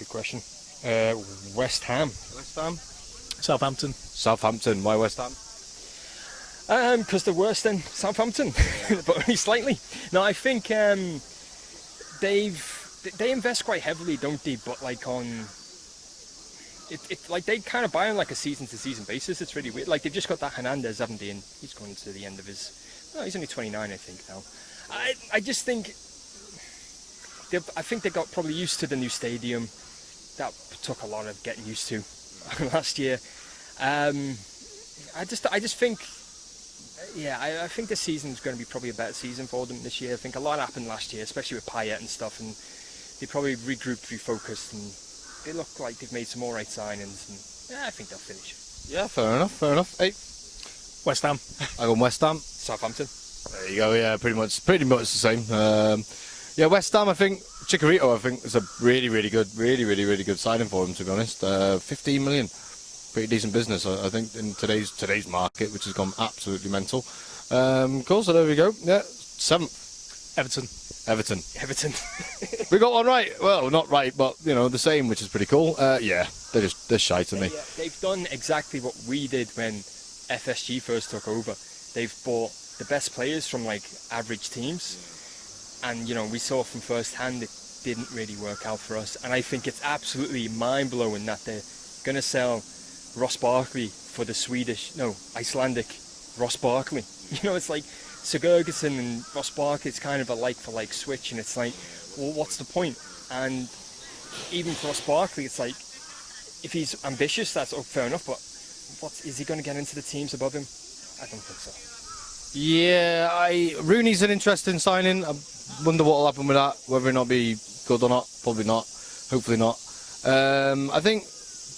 good question. West Ham. West Ham? Southampton. Southampton. Why West Ham? Because they're worse than Southampton, but only slightly. No, I think they invest quite heavily, don't they? But like on like they kind of buy on like a season to season basis. It's really weird. Like they've just got that Hernandez, haven't they? And he's going to the end of his. No, he's only 29, I think now. I just think I think they got probably used to the new stadium. That took a lot of getting used to last year. I just think. Yeah, I think this season is going to be probably a better season for them this year. I think a lot happened last year, especially with Payet and stuff, and they probably regrouped, refocused, and they look like they've made some all right signings. And yeah, I think they'll finish. Yeah, fair enough. Hey, West Ham. I go West Ham. Southampton. There you go. Yeah, pretty much the same. Yeah, West Ham. I think Chicharito. I think is a really good signing for him. To be honest, 15 million. Pretty decent business, I think, in today's market, which has gone absolutely mental. Cool, so there we go. Yeah, 7th. Everton. We got one right. Well, not right, but the same, which is pretty cool. Yeah, they're shite, aren't they? They've done exactly what we did when FSG first took over. They've bought the best players from like average teams, and we saw from first hand it didn't really work out for us. And I think it's absolutely mind blowing that they're gonna sell Ross Barkley for the Icelandic Ross Barkley. It's like Sigurdsson and Ross Barkley. It's kind of a like-for-like switch, and it's like, well, what's the point? And even for Ross Barkley, it's like, if he's ambitious, that's fair enough, but is he going to get into the teams above him? I don't think so. Yeah, Rooney's an interesting signing. I wonder what will happen with that, whether it not be good or not. Probably not. Hopefully not. I think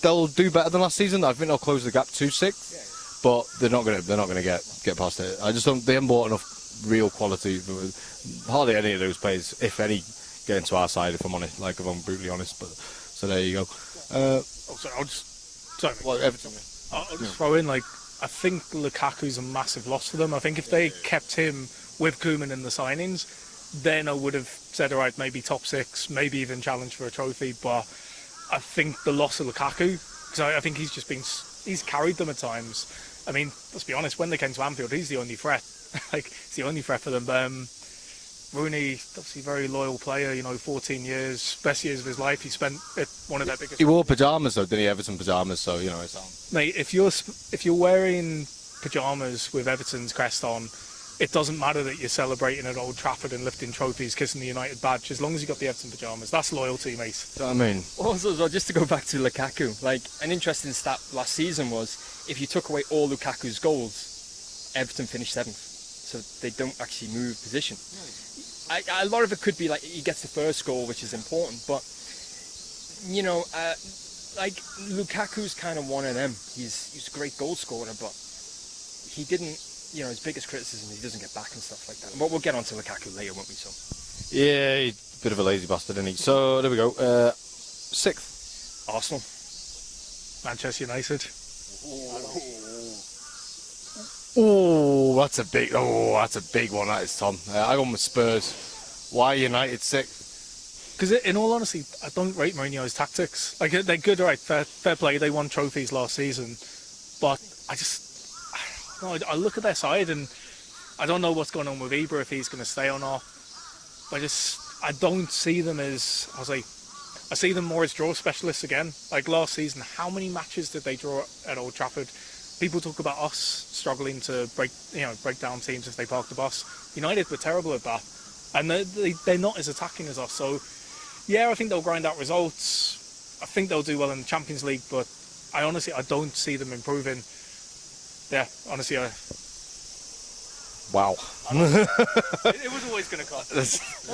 they'll do better than last season. I think they'll close the gap to 6th, but they're not gonna get past it. I just don't. They haven't bought enough real quality. Hardly any of those players, if any, get into our side. If I'm honest, if I'm brutally honest. But so there you go. Everton. I'll just throw in I think Lukaku's a massive loss for them. I think if they kept him with Koeman in the signings, then I would have said, all right, maybe top 6, maybe even challenge for a trophy. But I think the loss of Lukaku, because I think he's carried them at times. I mean, let's be honest, when they came to Anfield, he's the only threat. He's the only threat for them. Rooney, obviously a very loyal player, 14 years, best years of his life. He spent at one of their biggest... He wore pyjamas though, didn't he? Everton pyjamas, so, it's... Mate, if you're wearing pyjamas with Everton's crest on, it doesn't matter that you're celebrating at Old Trafford and lifting trophies, kissing the United badge, as long as you got the Everton pyjamas. That's loyalty, mate. Do you know what I mean? Also, just to go back to Lukaku, an interesting stat last season was, if you took away all Lukaku's goals, Everton finished 7th. So they don't actually move position. A lot of it could be he gets the first goal, which is important, but Lukaku's kind of one of them. He's a great goal scorer, but he didn't. His biggest criticism is he doesn't get back and stuff like that. But we'll get on to Lukaku later, won't we? So. Yeah, he's a bit of a lazy bastard, isn't he? So there we go. 6th. Arsenal. Manchester United. Oh, that's a big one. That is, Tom. I go with Spurs. Why United 6th? Because in all honesty, I don't rate Mourinho's tactics. They're good, right? Fair play. They won trophies last season, but I look at their side and I don't know what's going on with Ibra, if he's going to stay or not. I don't see them as, I see them more as draw specialists again. Last season, how many matches did they draw at Old Trafford? People talk about us struggling to break down teams if they park the bus. United were terrible at that, and they're not as attacking as us. So, yeah, I think they'll grind out results. I think they'll do well in the Champions League, but I don't see them improving. Yeah, honestly, wow. It was always going to come.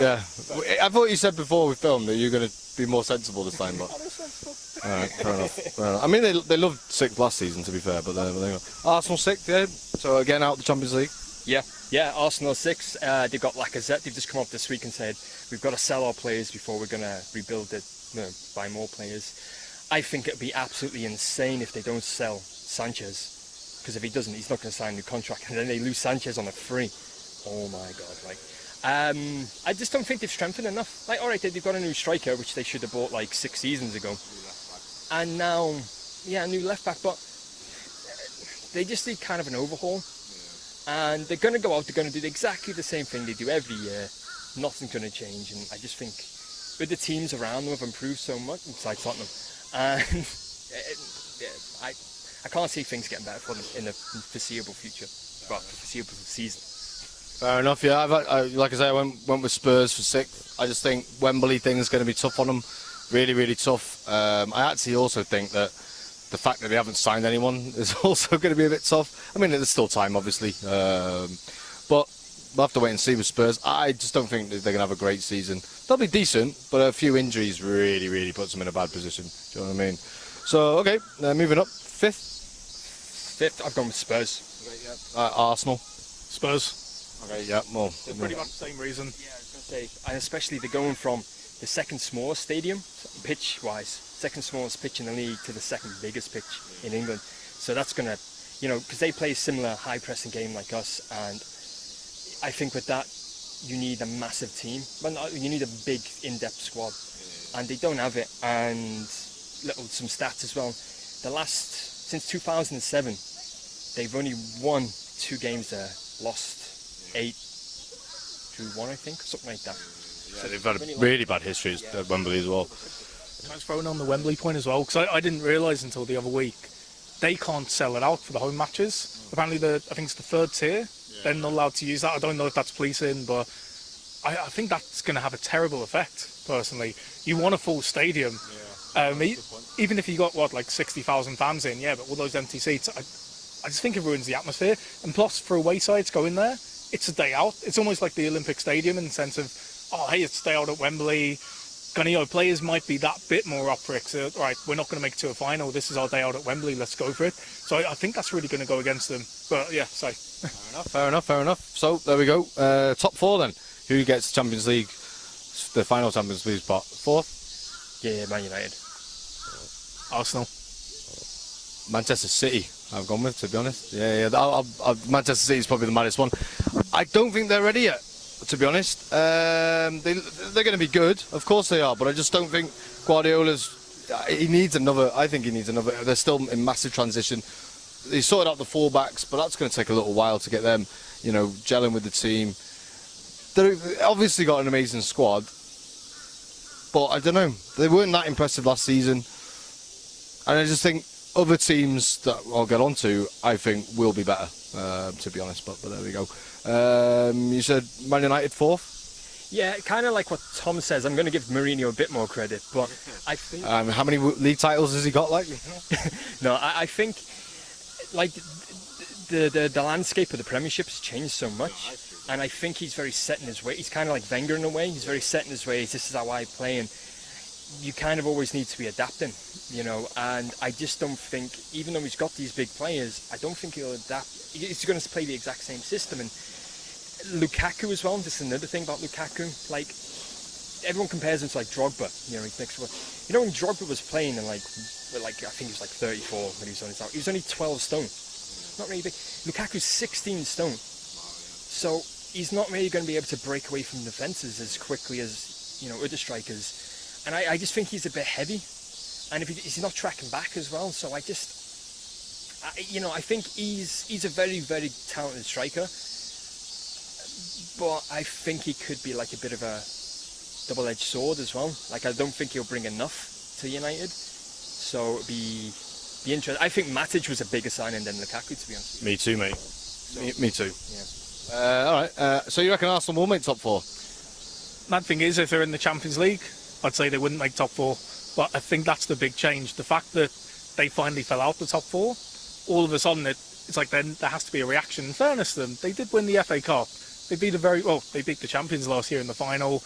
Yeah, I thought you said before we filmed that you're going to be more sensible this time, but alright, fair enough. I mean, they loved 6th last season, to be fair, but there you go. Arsenal 6th, yeah. So again, out the Champions League. Yeah. Arsenal 6. They've got Lacazette. They've just come up this week and said we've got to sell our players before we're going to rebuild it. Buy more players. I think it'd be absolutely insane if they don't sell Sanchez. Because if he doesn't, he's not going to sign a new contract, and then they lose Sanchez on a free. Oh my God! I just don't think they've strengthened enough. Like, all right, they've got a new striker, which they should have bought like 6 seasons ago, and now, yeah, a new left back. But they just need kind of an overhaul, and they're going to go out. They're going to do exactly the same thing they do every year. Nothing's going to change, and I just think with the teams around them have improved so much, besides Tottenham, and I can't see things getting better for them in the foreseeable future. Well, foreseeable season. Fair enough, yeah. Like I say, I went with Spurs for 6th. I just think Wembley thing is going to be tough on them. Really, really tough. I actually also think that the fact that they haven't signed anyone is also going to be a bit tough. I mean, there's still time, obviously. But we'll have to wait and see with Spurs. I just don't think that they're going to have a great season. They'll be decent, but a few injuries really, really puts them in a bad position. Do you know what I mean? So, okay, moving up. 5th? I've gone with Spurs. Okay, Arsenal. Spurs. Okay, yeah, more. Pretty much the same reason. Yeah, I was going to say, and especially they're going from the second smallest stadium, pitch-wise, second smallest pitch in the league, to the second biggest pitch in England. So that's going to, because they play a similar high-pressing game like us, and I think with that, you need a massive team. Well, you need a big, in-depth squad, and they don't have it. And some stats as well. Since 2007, they've only won 2 games there, lost 8-1, I think, something like that. Yeah, they've had a really bad history at Wembley as well. I was throwing on the Wembley point as well, because I didn't realise until the other week they can't sell it out for the home matches. Apparently, I think it's the 3rd tier. They're not allowed to use that. I don't know if that's policing, but I think that's going to have a terrible effect, personally. You want a full stadium. Even if you got, like 60,000 fans in, but all those empty seats, I just think it ruins the atmosphere. And plus, for away sides going there, it's a day out. It's almost like the Olympic Stadium in the sense of, oh, hey, it's a day out at Wembley. Players might be that bit more up for it. So, right, we're not going to make it to a final. This is our day out at Wembley. Let's go for it. So I think that's really going to go against them. But yeah, so. Fair enough. So there we go. Top 4 then. Who gets Champions League, the final Champions League spot? 4th? Yeah, Man United. Arsenal. Manchester City, I've gone with, to be honest. Manchester City is probably the maddest one. I don't think they're ready yet, to be honest. They're going to be good, of course they are, but I just don't think Guardiola's. He needs another. I think he needs another. They're still in massive transition. They sorted out the fullbacks, but that's going to take a little while to get them, gelling with the team. They've obviously got an amazing squad, but I don't know. They weren't that impressive last season, and I just think other teams that I'll get on to, I think, will be better, to be honest. But there we go. You said Man United 4th? Yeah, kind of like what Tom says. I'm going to give Mourinho a bit more credit, but I think... how many league titles has he got, like? No, I think, like, the landscape of the Premiership has changed so much, and I think he's very set in his way. He's kind of like Wenger in a way. He's very set in his ways. This is how I play, and you kind of always need to be adapting, and I just don't think, even though he's got these big players, I don't think he'll adapt. He's going to play the exact same system. And Lukaku as well, this is another thing about Lukaku, like, everyone compares him to like Drogba, he mixed with, when Drogba was playing and I think he was like 34 when he was on his out, he was only 12 stone, not really big. Lukaku's 16 stone, so he's not really going to be able to break away from defences as quickly as, other strikers. And I just think he's a bit heavy, and if he's not tracking back as well. So I think he's a very, very talented striker, but I think he could be like a bit of a double-edged sword as well. Like, I don't think he'll bring enough to United, so it'd be interesting. I think Matic was a bigger signing than Lukaku, to be honest. Me too, mate. So, me too. Yeah. All right. So you reckon Arsenal will make top 4? Mad thing is, if they're in the Champions League, I'd say they wouldn't make top 4. But I think that's the big change. The fact that they finally fell out the top 4, all of a sudden it's like then there has to be a reaction. In fairness to them, they did win the FA Cup. They beat they beat the champions last year in the final.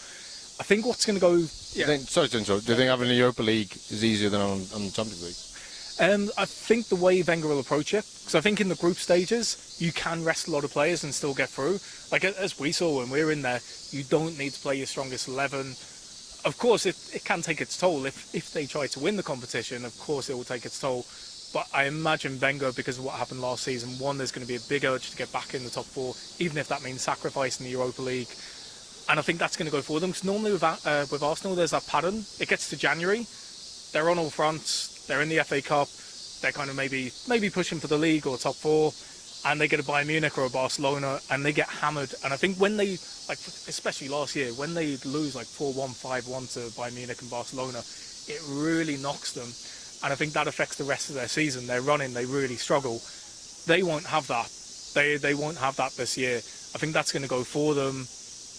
I think what's going to go... Yeah. Sorry to interrupt. Do you think having a Europa League is easier than on the Champions League? I think the way Wenger will approach it, because I think in the group stages, you can rest a lot of players and still get through. Like, as we saw when we were in there, you don't need to play your strongest 11. Of course, it can take its toll. If they try to win the competition, of course it will take its toll. But I imagine Wenger, because of what happened last season, there's going to be a big urge to get back in the top 4, even if that means sacrificing the Europa League. And I think that's going to go for them. Because normally with Arsenal, there's that pattern. It gets to January, they're on all fronts, they're in the FA Cup, they're kind of maybe pushing for the league or top four, and they get a Bayern Munich or a Barcelona, and they get hammered. And I think when they, like, especially last year, when they lose like 4-1, 5-1 to Bayern Munich and Barcelona, it really knocks them. And I think that affects the rest of their season. They're running, they really struggle. They won't have that. They won't have that this year. I think that's going to go for them.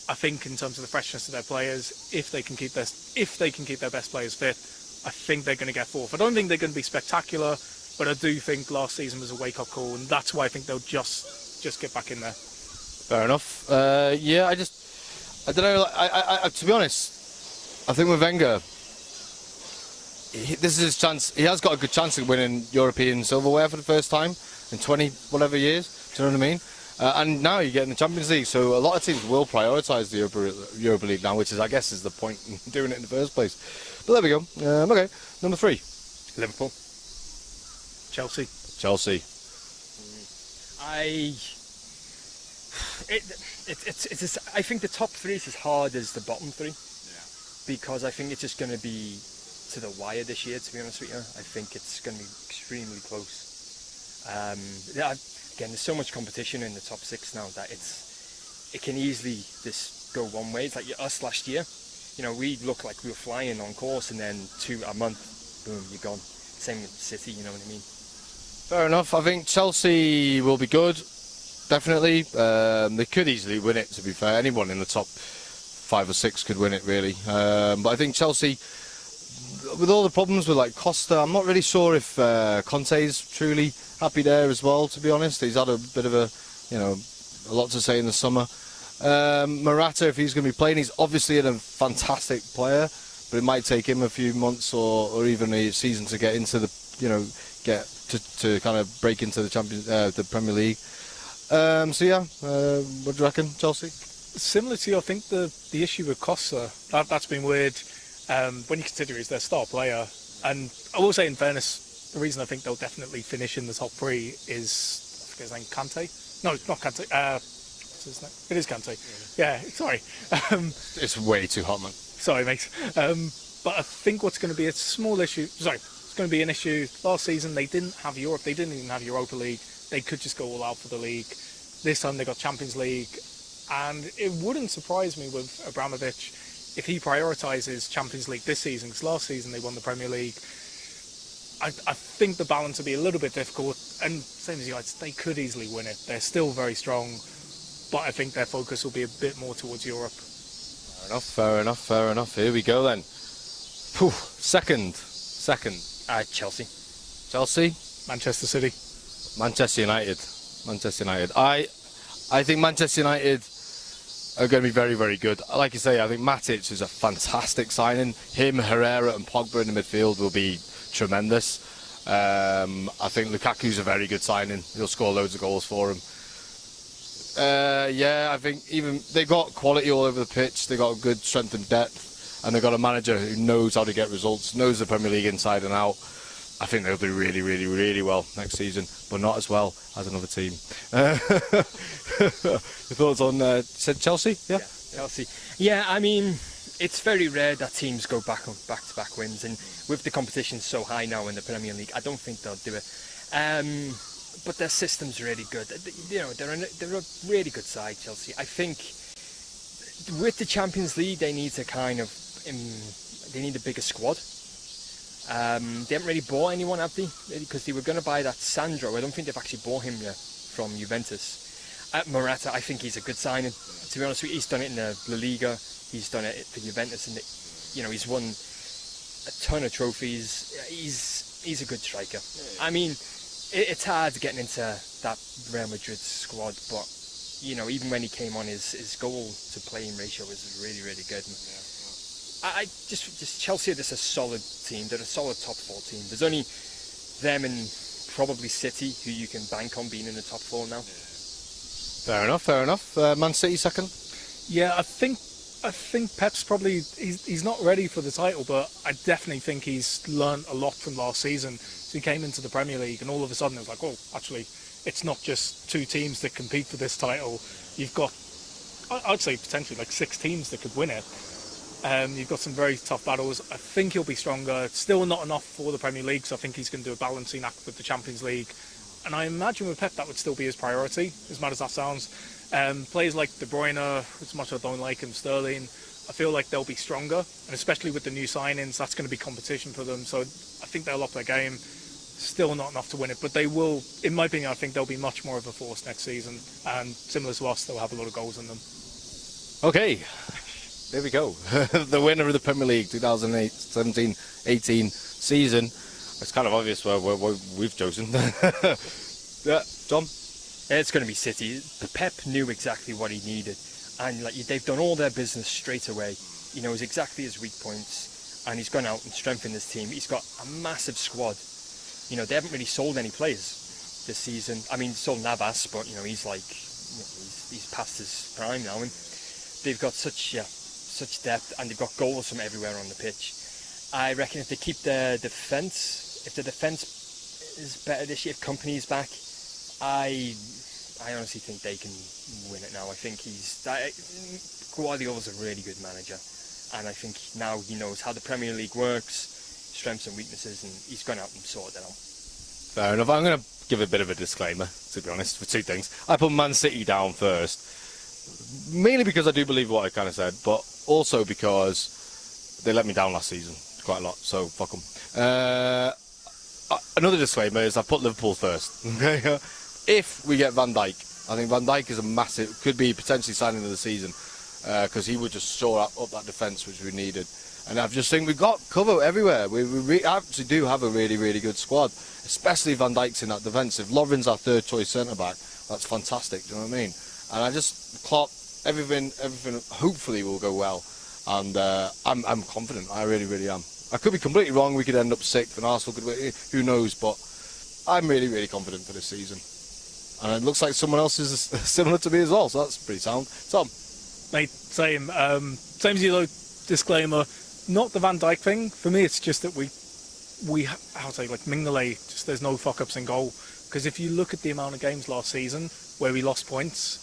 I think in terms of the freshness of their players, if they can keep their best players fit, I think they're going to get fourth. I don't think they're going to be spectacular, but I do think last season was a wake-up call, and that's why I think they'll just get back in there. Fair enough. Yeah, I don't know. I to be honest, I think with Wenger, this is his chance. He has got a good chance of winning European silverware for the first time in 20 whatever years. Do you know what I mean? And now you're getting the Champions League, so a lot of teams will prioritise the Europa League now, which is, I guess, is the point in doing it in the first place. But there we go. Okay, number 3. Liverpool. Chelsea. I think the top 3 is as hard as the bottom 3, because I think it's just going to be to the wire this year. To be honest with you, I think it's going to be extremely close. Again, there's so much competition in the top 6 now that it can easily just go one way. It's like us last year. You know, we looked like we were flying on course, and then a month, boom, you're gone. Same with City, you know what I mean? Fair enough. I think Chelsea will be good, definitely. They could easily win it, to be fair. Anyone in the top 5 or 6 could win it, really. But I think Chelsea, with all the problems with like Costa, I'm not really sure if Conte's truly happy there as well, to be honest. He's had a bit of a lot to say in the summer. Morata, if he's going to be playing, he's obviously a fantastic player, but it might take him a few months or even a season to get into the, to kind of break into the Premier League. So yeah, what do you reckon, Chelsea? Similar to you, I think the issue with Costa, that's been weird. When you consider he's their star player, and I will say in fairness, the reason I think they'll definitely finish in the top 3 is, I forget his name, Kante? No, not Kante. What's his name? It is Kante. Yeah, sorry. It's way too hot, man. Sorry, mate. But I think what's going to be a small issue. Sorry, it's going to be an issue. Last season they didn't have Europe. They didn't even have Europa League. They could just go all out for the league. This time they got Champions League, and it wouldn't surprise me with Abramovich if he prioritises Champions League this season, because last season they won the Premier League. I think the balance will be a little bit difficult, and same as you guys, they could easily win it. They're still very strong, but I think their focus will be a bit more towards Europe. Fair enough. Here we go then. Second. Chelsea. Manchester City. Manchester United. I think Manchester United are going to be very, very good. Like you say, I think Matic is a fantastic signing. Him, Herrera and Pogba in the midfield will be tremendous. I think Lukaku's a very good signing. He'll score loads of goals for him. I think even they've got quality all over the pitch. They've got good strength and depth, and they've got a manager who knows how to get results, knows the Premier League inside and out. I think they'll do really, really, really well next season, but not as well as another team. Your thoughts on said Chelsea? Yeah, Chelsea. Yeah, I mean, it's very rare that teams go back-to-back wins, and with the competition so high now in the Premier League, I don't think they'll do it. But their system's really good. They're a really good side, Chelsea. I think with the Champions League, they need to they need a bigger squad. They haven't really bought anyone, have they? Because they were going to buy that Sandro. I don't think they've actually bought him yet from Juventus. Morata, I think he's a good signing. To be honest with you, he's done it in the La Liga. He's done it for Juventus, and he's won a ton of trophies. He's a good striker. I mean, it's hard getting into that Real Madrid squad, but even when he came on, his goal to playing ratio was really, really good. I just Chelsea are just a solid team. They're a solid top 4 team. There's only them and probably City who you can bank on being in the top 4 now. Fair enough. Man City second. Yeah, I think Pep's probably he's not ready for the title, but I definitely think he's learned a lot from last season. So he came into the Premier League, and all of a sudden it was like, oh, actually, it's not just 2 teams that compete for this title. You've got I'd say potentially like 6 teams that could win it. You've got some very tough battles. I think he'll be stronger. Still not enough for the Premier League, so I think he's going to do a balancing act with the Champions League. And I imagine with Pep that would still be his priority, as mad as that sounds. Players like De Bruyne, as much as I don't like him, Sterling, I feel like they'll be stronger. And especially with the new signings, that's going to be competition for them. So I think they'll up their game. Still not enough to win it, but they will, in my opinion, I think they'll be much more of a force next season. And similar to us, they'll have a lot of goals in them. Okay, there we go. The winner of the Premier League 2017-18 season. It's kind of obvious what we've chosen. Yeah, John? It's going to be City. The Pep knew exactly what he needed, and like they've done all their business straight away. He knows exactly his weak points, and he's gone out and strengthened his team. He's got a massive squad. You know, they haven't really sold any players this season. I mean, sold Navas, but you know, he's like, he's past his prime now, and they've got such depth, and they've got goals from everywhere on the pitch. I reckon if they keep their defence, if the defence is better this year, if Kompany's back, I honestly think they can win it now. I think Guardiola's a really good manager, and I think now he knows how the Premier League works, strengths and weaknesses, and he's gone out and sorted it out. Fair enough. I'm going to give a bit of a disclaimer, to be honest, for 2 things. I put Man City down first, mainly because I do believe what I kind of said, but also because they let me down last season quite a lot, so fuck them. Another disclaimer is I put Liverpool first. Okay, if we get Van Dijk, I think Van Dijk is a massive, could be potentially signing of the season, because he would just shore up that defence which we needed. And I've just think we've got cover everywhere. We actually do have a really, really good squad, especially Van Dijk's in that defence. If Lovren's our third choice centre back, that's fantastic. Do you know what I mean? And I just Klopp, everything hopefully will go well. And I'm confident. I really, really am. I could be completely wrong. We could end up 6th, and Arsenal could win. Who knows? But I'm really, really confident for this season. And it looks like someone else is similar to me as well. So that's pretty sound. Tom, Mate, same. Same as you though. Disclaimer. Not the Van Dijk thing. For me, it's just that we how to say, like Mignolet, just there's no fuck-ups in goal. Because if you look at the amount of games last season where we lost points,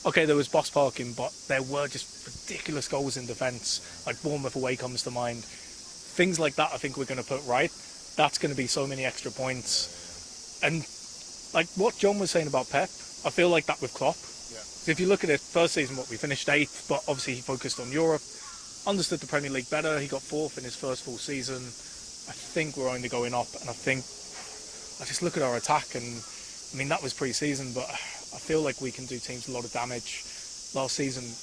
okay, there was boss parking, but there were just ridiculous goals in defence. Like Bournemouth away comes to mind. Things like that I think we're going to put right. That's going to be so many extra points. And like what John was saying about Pep, I feel like that with Klopp. Yeah. So if you look at it, first season, we finished 8th, but obviously he focused on Europe. Understood the Premier League better. He got 4th in his first full season. I think we're only going up, and I just look at our attack, and I mean that was pre-season, but I feel like we can do teams a lot of damage. Last season,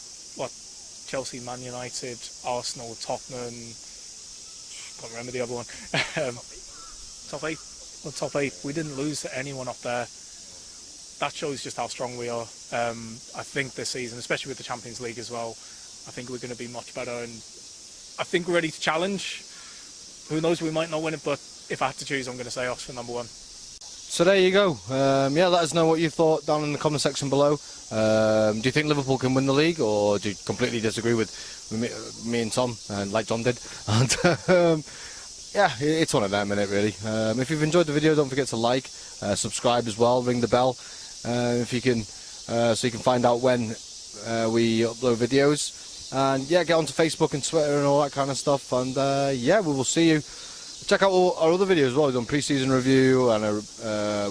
Chelsea, Man United, Arsenal, Tottenham, can't remember the other one. Top 8. Well, top 8. We didn't lose to anyone up there. That shows just how strong we are. I think this season, especially with the Champions League as well, I think we're going to be much better, and I think we're ready to challenge. Who knows, we might not win it, but if I had to choose, I'm going to say us for number 1. so there you go. Yeah, let us know what you thought down in the comment section below. Do you think Liverpool can win the league, or do you completely disagree with me and Tom, like John did? And yeah, it's one of them, innit, really. If you've enjoyed the video, don't forget to like, subscribe as well, ring the bell, if you can, so you can find out when we upload videos. And yeah, get onto Facebook and Twitter and all that kind of stuff. And yeah, we will see you. Check out all our other videos as well. We've done pre-season review, and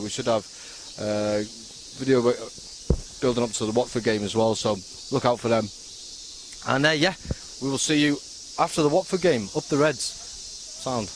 we should have video building up to the Watford game as well. So look out for them. And yeah, we will see you after the Watford game. Up the Reds. Sound.